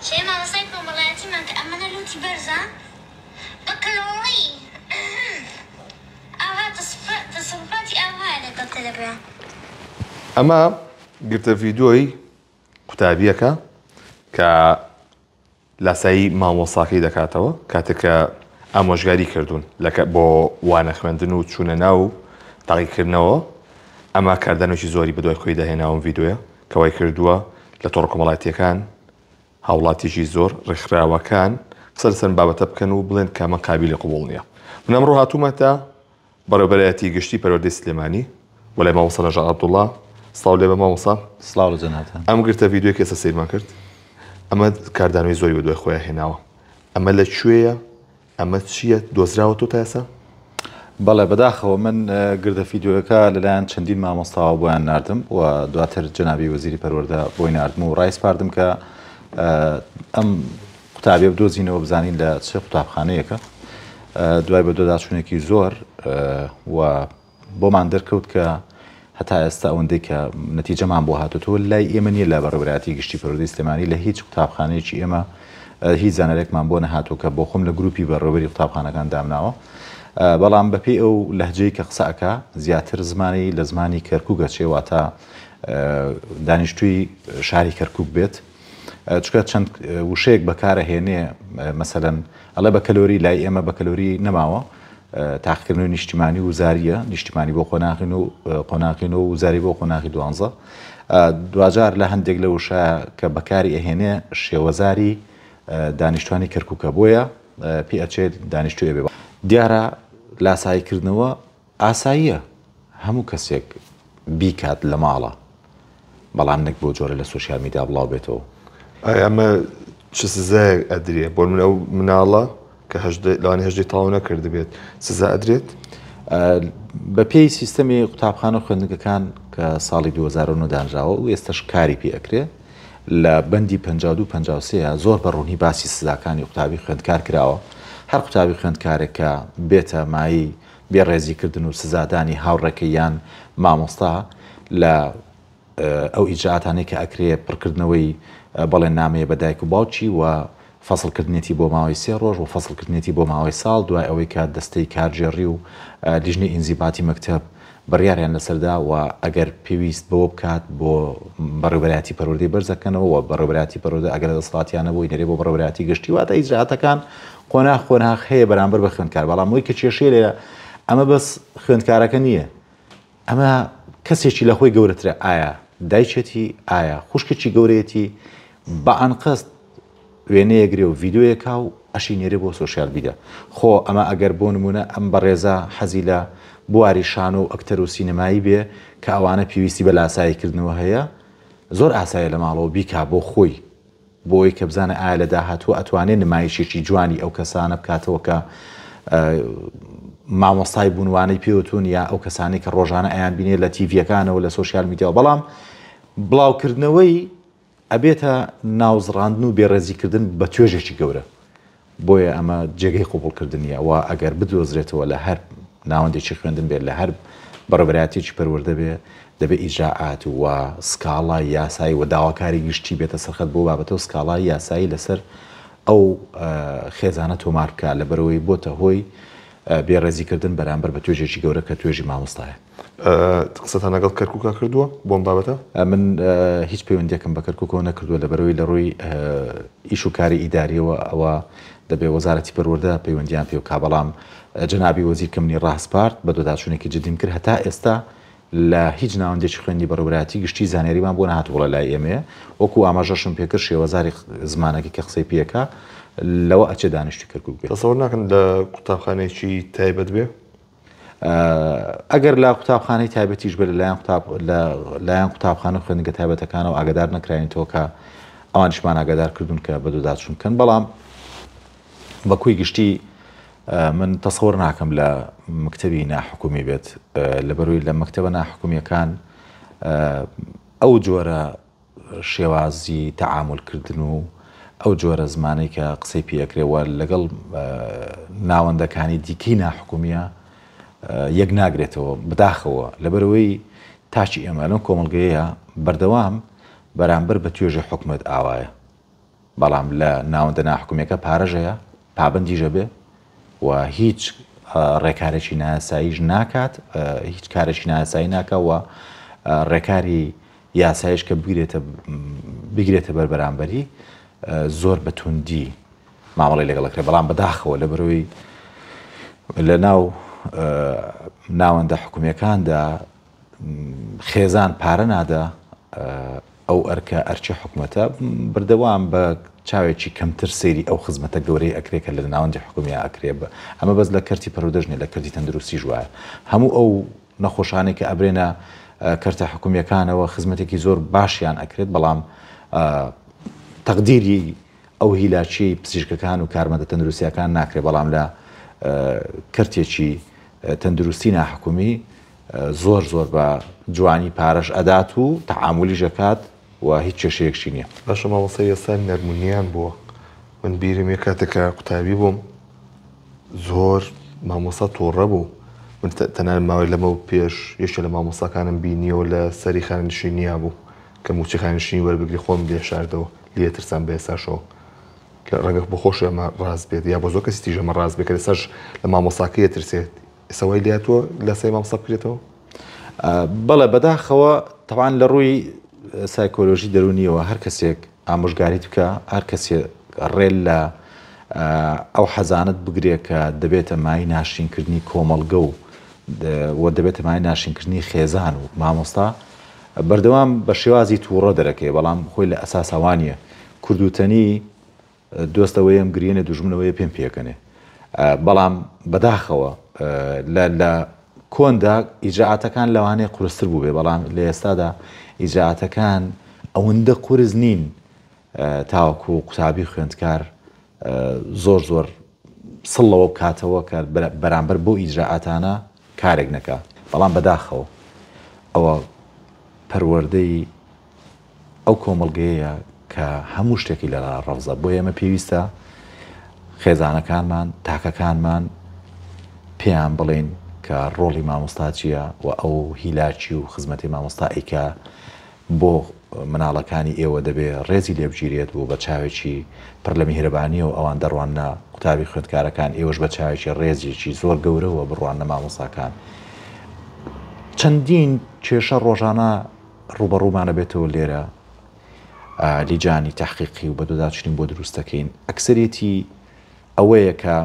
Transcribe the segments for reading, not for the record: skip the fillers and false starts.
شيء ما وصيكم والله يتمنى أمانة لوتي برزة بكالوري أو هذا تصرفاتي أو هذا قلت لبيا أما قلت فيديوي قتابيك ك لاسایی مامۆستاکەی دەکاتەوە کاتێککە ئامۆژگاری کردوون بۆ وانە خوێندن و چوونە ناو تاقیکردنەوە ئەمە کاردانێکی زۆری بەدوای خۆی داهێناوم ڤیددیۆیە کەوای کردووە لە تۆڕ کۆمەڵایەتیەکان هاوڵاتیشی زۆر ڕێکخراوەکان قسە لەسەر بابەتە بکەن و بڵێن کامە قابلی قبوڵ نییە. من ئەمڕۆ هاتوومەتە بەڕێوەبەرایەتی گشتی پەروەردەی سلێمانی وەلای مامۆستا نەژاد عەبدوڵڵا سڵاو لێ بە مامۆستا. سڵاو جەنابەت. ئەم گرتە ڤیددیۆی کە ئێستا سەیرمان کرد ئەمە کاردانەوەی زۆری بەدوای خۆیان هێناوە ئەمە لەکوێیە ئەمە چییە دۆزراوە تۆ تا ئێستا؟ بەڵێ بەداخەوە من گردە ڤیددیۆەکە لەلایەن چەندین مامۆستاوە بۆیان ناردم و دواتر جەنابی وەزیری پەروەردە بۆی ناردم و ڕایسپاردم کە ئەم قوتابیە بدۆزینەوە بزانین لە چه قوتابخانەیەکە دوای بە دۆداچوونێکی زۆر و بۆمان دەرکەوت کە هەتا ئێستا ئەوەندەی کە نەتیجەمان بۆ هاتووە لای ئێمە نییە لە بەڕێوەبەرایەتی گشتی پەروەردەی سلێمانی لە هیچ قوتابخانەیەکی ئێمە هیچ زانەرێکمان بۆ نەهاتوو کە بۆ خۆم لە گروپی بەڕێوەبەری قوتابخانەکان دامناوە بەڵام بەپێی ئەو لەهجەی کە قسەکە زیاتر زمانی لە زمانی کەرکووکە چێواتە دانیشتووی شاری کەرکووک بێت چکە چەند وشەیەک بەکارەهێنێ مەسەلەن ئەڵێ بەکەلۆری لای ئێمە بەکەلۆری نەماوە تاقیکردنەوەی نیشتیمانی وزاریە نیشتیمانی بۆ خۆناغین و قۆناغین و وزاری بۆ خۆناغی دوانزە دوجار لە هەندێک لە وشە کە بەکاری ئەهێنێ شێوەزاری دانیشتوانی کەرکووکە بۆیە پێ ئەچێت دانیشتوێ بێ دیارە لاساییکردنەوە ئاساییە هەموو کەسێک بیکات لە ماڵە بەڵام نەک بۆ جۆرە لە سوۆسیال میدیا بڵاو بێتەوە ئەمە چ سزایەک ئەدرێ بۆ من ئەو مناڵە کە لەوانێ هەژدەی تاوا نەکرد بێت سزا ئەدرێت بە پێی سیستەمی قوتابخانە خوێندنگەکان کە ساڵی 2009 دانراوە و ئێستش کاری پێ ئەکرێ لە بەندی 52-53 زۆر بەڕوونی باسی سزاکانی قوتابی خوێندکار کراوە هەر قوتابی خوێندکارێک کە بێتە مایی بێڕێزیکردن و سزادانی هاوڕێکە یان مامۆستا لە ئەو ئیجاعاتانەی کە ئەکرێ پڕکردنەوەی بەڵێن نامەیە بە دایک و باوکی و فەسڵکردنێتی بۆ ماوەی 3 ڕۆژ و فەسڵکردنێتی بۆ ماوەی ساڵ دوای ئەوەی کە دەستەی کارژێڕی و لیژنەی ئینزیباتی مەکتەب بڕیاریان لەسەردا و ئەگەر پێویست بەوە بکات بۆ بەڕێوەبەرایەتی پەروەردەی بەرزەکەنەوە و بەڕێوەبەرایەتی پەروەردە ئەگەر دەسەڵاتیانە بۆی نەرێ بۆ بەڕێوەبەرایەتی گشتی واتە ئیجراعاتەکان قۆناغ هەیە بەرامبەر بە خوێندکار بەڵام ئەوەی کە کێشەیە لێرە ئەمە بەس خوێندکارەکە نییە ئەمە کەسێکی لە خۆی گەورەترە ئایا دایکێتی ئایا خوشکێکی گەورەیەتی بە ئەنقەست وێنەیەگرێ و ڤیددیۆیەکا و ئەشی نێرێ بۆ سۆشیال میدیا خۆ ئەمە ئەگەر بۆ نمونە ئەم بەڕێزە حەزی لە بواری شان و ئەکتەر و سینەمایی بێ کە ئەوانە پێویستی بە لاساییکردنەوە هەیە زۆر ئاسایە لە ماڵەوە بیکا بۆ خۆی بۆی کە بزانە ئایا لە داهاتوە ئەتوانێت نمایشێکی جوانی ئەو کەسانە بکاتەوە کە مامۆستای بوونوانەی پێوتون یا ئەو کەسانی کە ڕۆژانە ئەیان بینێت لە تیڤیەکانەوە لە سۆشیال میدیاوە بەڵام بڵاوکردنەوەی ئەبێتە ناوزڕاندن و بێڕێزیکردن بە توێژێکی گەورە بۆیە ئەمە جێگەی قوبوڵکردنیە و ئەگەر بدۆزرێتەوە لە هەر ناوەندێکی خوێندن بێت لە هەر بەڕێوەبەرایەتێکی پەروەردە بێ دەبێت ئیجراعات و سکاڵای یاسایی و داواکاری گشتی بێتە سەرخەت بۆ بابەتەوە سکاڵای یاسایی لەسەر ئەو خێزانە تۆمار بکە لەبەرەوەی بۆتە هۆی بێڕێزیکردن بەرامبەر بە توێژێکی گەورە کە توێژی مامۆستایە. قسەتان لەگەڵ کەرکووکە کردووە بۆم بابەتە؟ من هیچ پەیوەندیەکەم بە کەرکووکەوە نەکردووە لەبەرەوەی لە ڕووی ئیش و کاری ئیداریەوە ئەوە دەبێ وەزارەتی پەروەردە پەیوەندیان پێ بکا بەڵام جەنابی وەزیر کەمنی ڕاهسپارت بە دۆداچوونێکی جدیم کرد هەتا ئێستا لە هیچ ناوەندێکی خوێندی بەڕێوەبەرایەتی گشتی زانیاریمان بۆ نەهاتووە لای ئێمە وەکو ئاماژەشم پێکرد شێوەزاری زمانێکی کە قسەی پێکە لەوە ئەچێ دانیشتی کەرکووک بێت. تەسەووڕ ناکەن لە قوتابخانەیەکی تایبەت بێ؟ ئەگەر لە قوتابخانەی تایبەتیش بێت لایەن قوتابخانە خوێندنگە تایبەتەکانەوە ئاگادار نەکراینەوە کە ئەوانیشمان ئاگادار کردوون کە بە دۆداچوون بکەن بەڵام بەکوی گشتی من تەسەوڕ ناکەم لە مەکتەبی ناحکومی بێت لەبەرەوەی لە مەکتەبە ناحکومیەکان ئەو جۆرە شێوازی تەعاملکردن و ئەو جۆرە زمانەی کە قسەی پێەکرێەوە لەگەڵ ناوەندەکانی دیکەی ناحکومیە یەک ناگرێتەوە بداخەوە لەبەرەوەی تاچی ئێمە لەم کۆمەڵگەیە بەردەوام بەرامبەر بە توێژە حکومەت ئاوایە بەڵام لە ناوەندە ناحکومیەکە پارەژەیە پابندیژە بێ و هیچ ڕێکارێکی نایاساییش ناکات هیچ کارێکی نایاسایی ناکەوە ڕێکاری یاسایش کە بگرێتە بەربەرامبەری زۆر بەتوندی مامەڵی لەگەڵەکرێ بەڵام بەداخەوە لە بەرەوەی لە ناو ناوەندە حکومیەکاندا خێزان پارە نادا ئەو ئەرچی حکوومەتە بردەوام بە چاوێکی کەمتر سەیری ئەو خزمەتە گەورەی ئەکرێکە لە ناوەندی حکومیە ئەکرێ بە ئەمە بەس لە کەرتی پەرودەژنێ لە کردی تەندروستی ژوایە هەموو ئەو نەخۆشانێک کە ئەبرێنە کەرتە حکومیەکانەوە خزمەتێکی زۆر باشیان ئەکرێت بەڵام تەقدیری ئەو هیلاچی پزیشکەکان و کارمەندە تەندروستیەکان ناکرێت بەڵام لە کەرتێکی تەندروستی ناحکومی زۆر زۆر بە جوانی پارەش ئەدات و تەعاملی ژەکات و هیچ کێشەیەکشی نییە باشە مامۆستا ئێستا نەرمونیان بووە من بیرم یە کاتێکە قوتابی بووم زۆر مامۆستا تۆڕە بوو من تەنان ماوەی لەمە و پێش یەکێ لە مامۆستاکانم بینیەوە لە سەری خانشینیا بوو کە موچی خانشینی وەربگری خۆم لێ شاردەوە لێ ترسان بە ئێساشەوە کە ڕەنگە بۆ خۆش ئەمە ڕاست بێت یا بۆ زۆر کەسی تیژەمە ڕاست بێت کە ئێساش لە مامۆستاکەیە ترسێت ئێسەوەی لاتوە لە سەی مامۆستا بکرێتەوە بەڵێ بەداخەوە تەوان لە ڕووی سایکۆلۆژی دەرونیەوە هەر کەسێک ئامۆژگاریت بکە هەر کەسێک ڕێل لە ئەو حەزانت بگرێت کە دەبێتە مای ناشرینکردنی کۆمەڵگە و دەبێتە مای ناشرینکردنی خێزان و مامۆستا بەردەوام بە شێوازی تووڕە دەرەکەی بەڵام خۆی لە ئەساساوانیە کوردوتەنی دۆستەوەیم گرێنە دوژمنەوەی پێم پێکەنێ بەڵام بەداخەوە لە کۆندا ئیجاعاتەکان لەوانەیە قورستر بوو بێ بەڵام لە ئێستادا ئیجاعاتەکان ئەوەندە قورس نین تاوەکو قوتابی خوێندکار زۆر زۆر سڵەوە بکاتەوە کە بەرامبەر بۆ ئیجاعاتانە کارێک نەکا بەڵام بەداخەوە ئەوە پەروەردەی ئەو کۆمەڵگەیە کە هەموو شتێکی لە ڕەوزە بۆ ئێمە پێویستە خێزانەکانمان تاکەکانمان پێیان بڵێن کە ڕۆڵی مامۆستا چییە و ئەو هیلاکی و خزمەتی مامۆستا ئەیکە بۆ مناڵەکانی ئێوە دەبێت ڕێزی لێبگیرێت بوو بە چاوێکی پڕ لە میهرەبانی و ئەوان دەڕوانە قوتابی خوێندکارەکان ئێوەش بە چاوێکی ڕێزیێکی زۆر گەورەوە بڕوانە مامۆستاکان چەندین کێشە ڕۆژانە ڕوبەڕوومانە بێتەوە لێرە لیجانی تحقیقی و بە دۆداچنین بۆ دروستەکەین ئەکسەرێتی ئەوەیە کە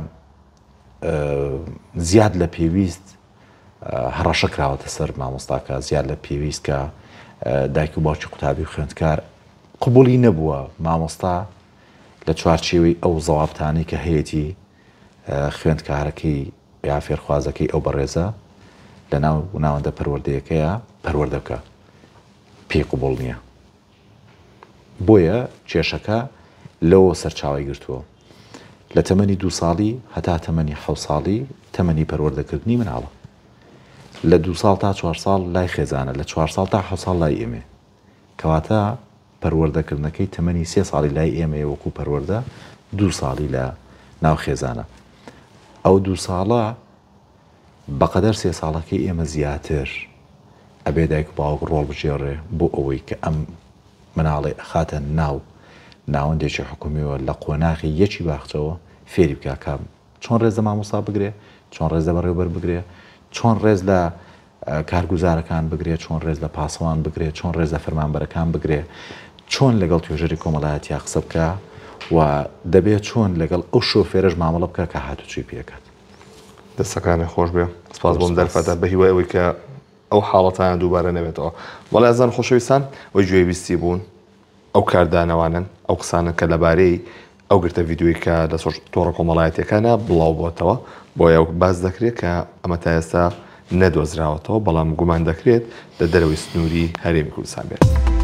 زیاد لە پێویست هەڕەشە کراوەتە سەر مامۆستاکە زیاد لە پێویست کە دایک و باوکی قوتابی خوێندکار قبولی نەبووە مامۆستا لە چوارچێوەی ئەو زەوابتانەی کە هەیەی خوێندکارەکەی یا فێرخوازەکەی ئەو بەڕێزە لە ناوەندە پەروەردەیەکەیە پەروەردە بکە پێی قبول نییە بۆیە کێشەکە لەوە سەرچاوی گرتووە لە تەمەنی 2 ساڵی هەتا تەمەنی 7 ساڵی تەمەنی پەروەردەکردنی مناڵە لە 2 ساڵ تا 4 ساڵ لای خێزانە لە 4 ساڵ تا 7 ساڵ لای ئێمێ کەواتە پەروەردەکردنەکەی تەمەنی 3 ساڵی لای ئێمە وەکو پەروەردە 2 ساڵی لە ناو خێزانە ئەو 2 ساڵە بەقەدەر 3 ساڵەکەی ئێمە زیاتر ئەبێ دایک و باوک ڕۆڵ بژێڕێ بۆ ئەوەی کە ئەم مناڵێ ئەخاتە ناوەندێکی حکومیەوە لە قۆناغی یەکی باخچەوە فێری بکە کام چۆن ڕێز لە مامۆستا بگرێ چۆن ڕێز لە بەڕێوەبەر بگرێ چۆن ڕێز لە کارگوزارەکان بگرێ چۆن ڕێز لە پاسەوان بگرێ چۆن ڕێز لە فەرمانبەرەکان بگرێ چۆن لەگەڵ توێژەری کۆمەڵایەتیا قسە بکە و دەبێت چۆن لەگەڵ ئەو شۆفێرەش مامەڵە بکە کە هاتوچی پێکات دەستەکانی خۆش بێ سپاس بۆم دەرفەتە بە هیوای ئەوەی کە ئەو حاڵەتیان دووبارە نەبێتەوە وەڵای ئازان خۆشەویستان وەی گوێویستی بوون ئەو کاردانەوانن ئەو قسانن کە لەبارەی ئەو گرتە ڤیددیوی کە لە تۆڕە کۆمەڵایەتیەکانە بڵاو بۆتەوە بۆیە باز دەکرێت کە ئەمە تا ئێستا نەدۆزراوەتەوە بەڵام گومان دەکرێت لە دەرەوەی سنووری هەرێمی کوردستان بێت.